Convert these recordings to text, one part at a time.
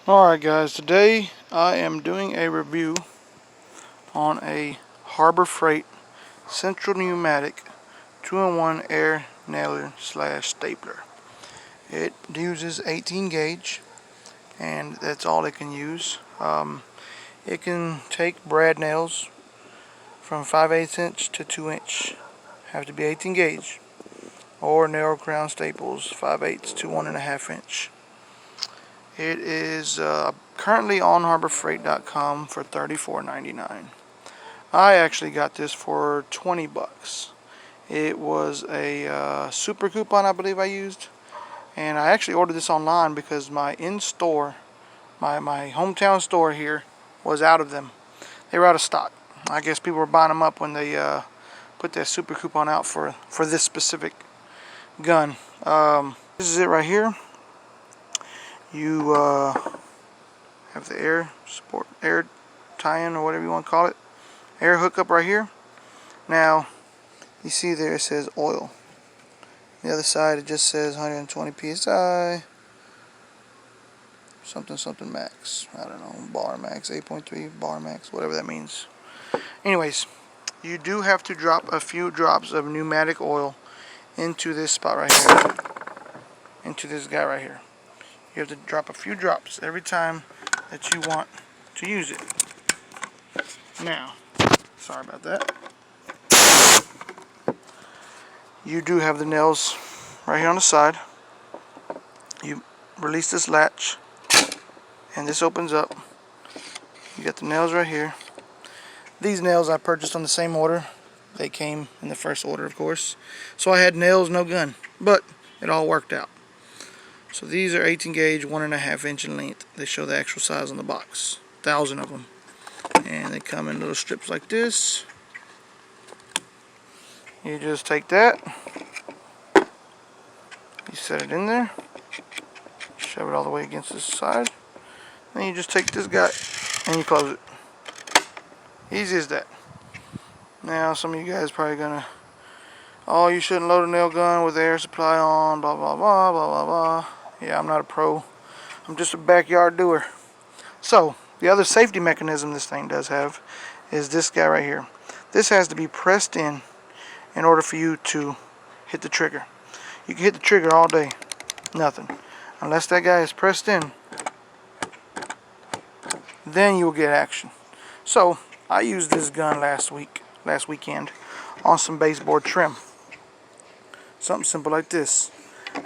Alright guys, today I am doing a review on a Harbor Freight Central Pneumatic 2-in-1 air nailer slash stapler. It uses 18 gauge and that's all it can use. It can take brad nails from 5/8 inch to 2 inch. Have to be 18 gauge, or narrow crown staples 5/8 to 1.5 inch. It is currently on HarborFreight.com for $34.99. I actually got this for 20 bucks. It was a super coupon I believe I used, and I actually ordered this online because my in-store, my hometown store here, was out of them. They were out of stock. I guess people were buying them up when they put that super coupon out for this specific gun. This is it right here. You have the air tie-in, or whatever you want to call it, air hookup right here. Now you see there it says oil. The other side it just says 120 psi something max. I don't know, bar max, 8.3 bar max, whatever that means. Anyways, you do have to drop a few drops of pneumatic oil into this spot right here, into this guy right here. You have to drop a few drops every time that you want to use it. Now, sorry about that. You do have the nails right here on the side. You release this latch and this opens up. You got the nails right here. These nails I purchased on the same order. They came in the first order, of course. So I had nails, no gun, but it all worked out. So these are 18 gauge, 1.5 inch in length. They show the actual size on the box. 1,000 of them. And they come in little strips like this. You just take that. You set it in there. Shove it all the way against this side. Then you just take this guy and you close it. Easy as that. Now some of you guys probably gonna, oh, you shouldn't load a nail gun with the air supply on, blah blah blah blah blah blah. Yeah, I'm not a pro. I'm just a backyard doer. So, the other safety mechanism this thing does have is this guy right here. This has to be pressed in order for you to hit the trigger. You can hit the trigger all day, nothing. Unless that guy is pressed in, then you will get action. So, I used this gun last weekend on some baseboard trim. Something simple like this.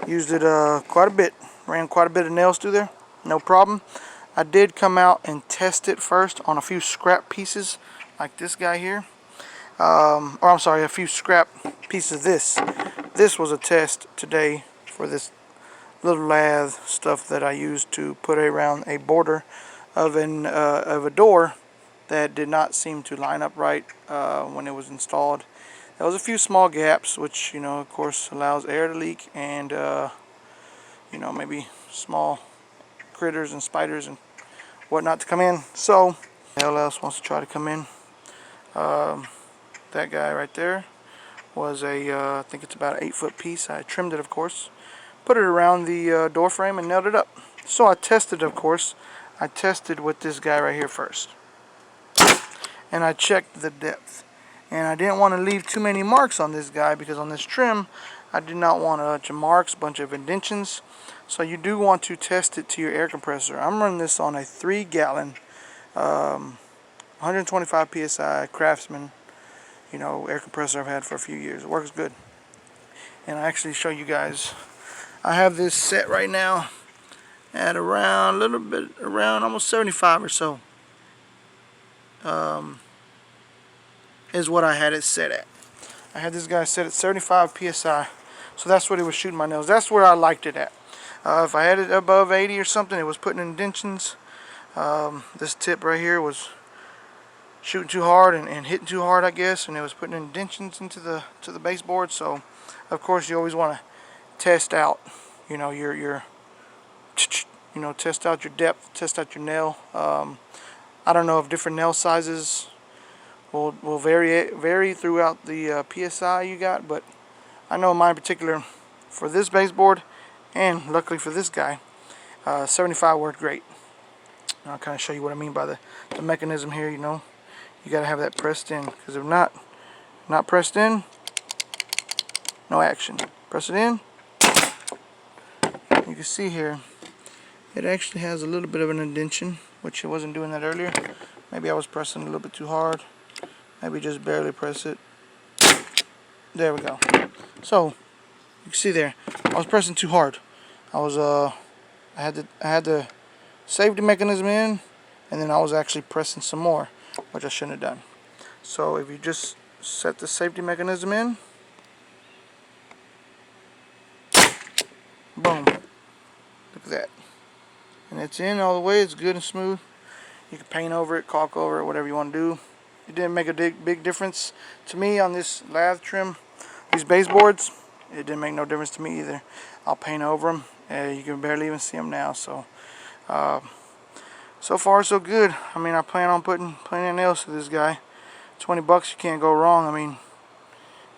Used it quite a bit. Ran quite a bit of nails through there. No problem. I did come out and test it first on a few scrap pieces like this guy here. Or I'm sorry, a few scrap pieces of this. This was a test today for this little lathe stuff that I used to put around a border of a door that did not seem to line up right when it was installed. There was a few small gaps, which, you know, of course allows air to leak and you know, maybe small critters and spiders and whatnot to come in. So hell else wants to try to come in. That guy right there was a I think it's about an 8-foot piece. I trimmed it, of course, put it around the door frame and nailed it up. So I tested, of course. I tested with this guy right here first, and I checked the depth. And I didn't want to leave too many marks on this guy because on this trim I did not want a bunch of marks, a bunch of indentions. So you do want to test it to your air compressor. I'm running this on a 3-gallon 125 psi Craftsman, you know, air compressor I've had for a few years. It works good. And I actually show you guys, I have this set right now at around a little bit, around almost 75 or so. Is what I had it set at. I had this guy set at 75 psi, so that's what it was shooting my nails. That's where I liked it at. If I had it above 80 or something, it was putting indentions. This tip right here was shooting too hard and hitting too hard, I guess, and it was putting indentions into the baseboard. So, of course, you always want to test out, you know, your test out your depth, test out your nail. I don't know if different nail sizes will vary throughout the PSI you got, but I know mine in particular for this baseboard, and luckily for this guy, 75 worked great. And I'll kind of show you what I mean by the mechanism here. You know, you got to have that pressed in, because if not pressed in, no action. Press it in. You can see here, it actually has a little bit of an indentation, which it wasn't doing that earlier. Maybe I was pressing a little bit too hard. Maybe just barely press it. There we go. So you can see there, I was pressing too hard. I had the safety mechanism in, and then I was actually pressing some more, which I shouldn't have done. So if you just set the safety mechanism in, boom, look at that, and it's in all the way. It's good and smooth. You can paint over it, caulk over it, whatever you want to do. It didn't make a big difference to me on this lathe trim, these baseboards. It didn't make no difference to me either. I'll paint over them. You can barely even see them now. So so far so good. I mean, I plan on putting plenty of nails to this guy. $20, you can't go wrong. I mean,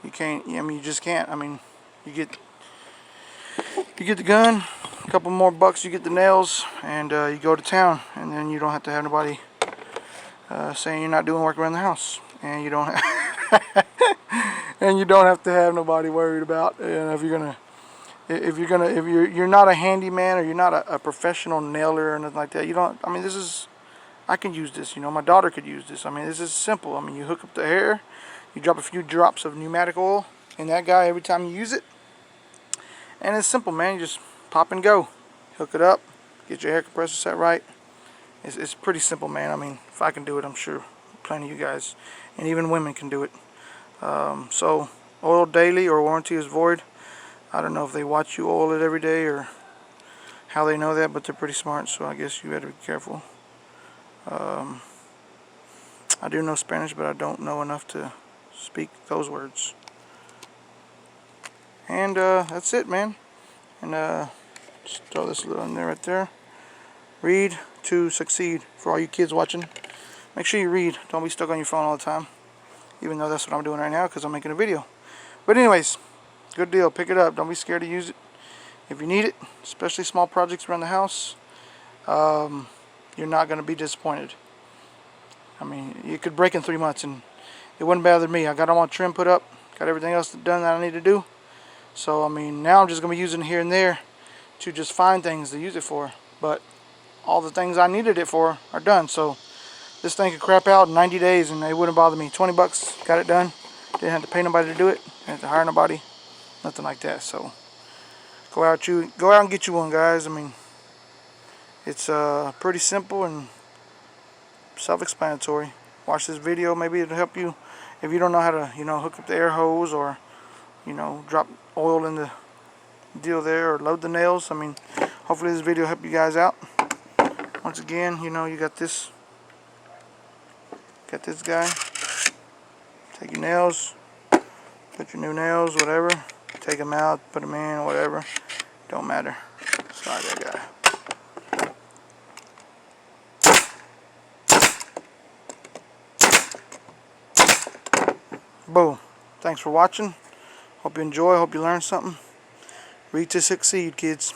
you can't. I mean, you just can't. I mean, you get the gun, a couple more bucks, you get the nails, and you go to town, and then you don't have to have nobody saying you're not doing work around the house, and you don't have and you don't have to have nobody worried about, you know, if you're not a handyman, or you're not a professional nailer or nothing like that. You don't. I mean, I can use this. You know, my daughter could use this. I mean, this is simple. I mean, you hook up the hair, you drop a few drops of pneumatic oil in that guy every time you use it, and it's simple, man. You just pop and go, hook it up, get your air compressor set right. It's pretty simple, man. I mean, if I can do it, I'm sure plenty of you guys, and even women, can do it. So, oil daily or warranty is void. I don't know if they watch you oil it every day or how they know that, but they're pretty smart, so I guess you better be careful. I do know Spanish, but I don't know enough to speak those words. And that's it, man. And just throw this little in there, right there. Read to succeed. For all you kids watching, make sure you read. Don't be stuck on your phone all the time, even though that's what I'm doing right now because I'm making a video. But anyways, good deal. Pick it up. Don't be scared to use it if you need it, especially small projects around the house. You're not going to be disappointed. I mean, it could break in 3 months, and it wouldn't bother me. I got all my trim put up, got everything else done that I need to do. So I mean, now I'm just going to be using it here and there to just find things to use it for. But all the things I needed it for are done. So this thing could crap out in 90 days and it wouldn't bother me. $20, got it done. Didn't have to pay nobody to do it. Didn't have to hire nobody. Nothing like that. So go out and get you one, guys. I mean, it's pretty simple and self-explanatory. Watch this video. Maybe it'll help you if you don't know how to, you know, hook up the air hose, or, you know, drop oil in the deal there, or load the nails. I mean, hopefully this video helped you guys out. Once again, you know, you got this guy. Take your nails, put your new nails, whatever. Take them out, put them in, whatever. Don't matter. Slide that guy. Boom. Thanks for watching. Hope you enjoy. Hope you learned something. Read to succeed, kids.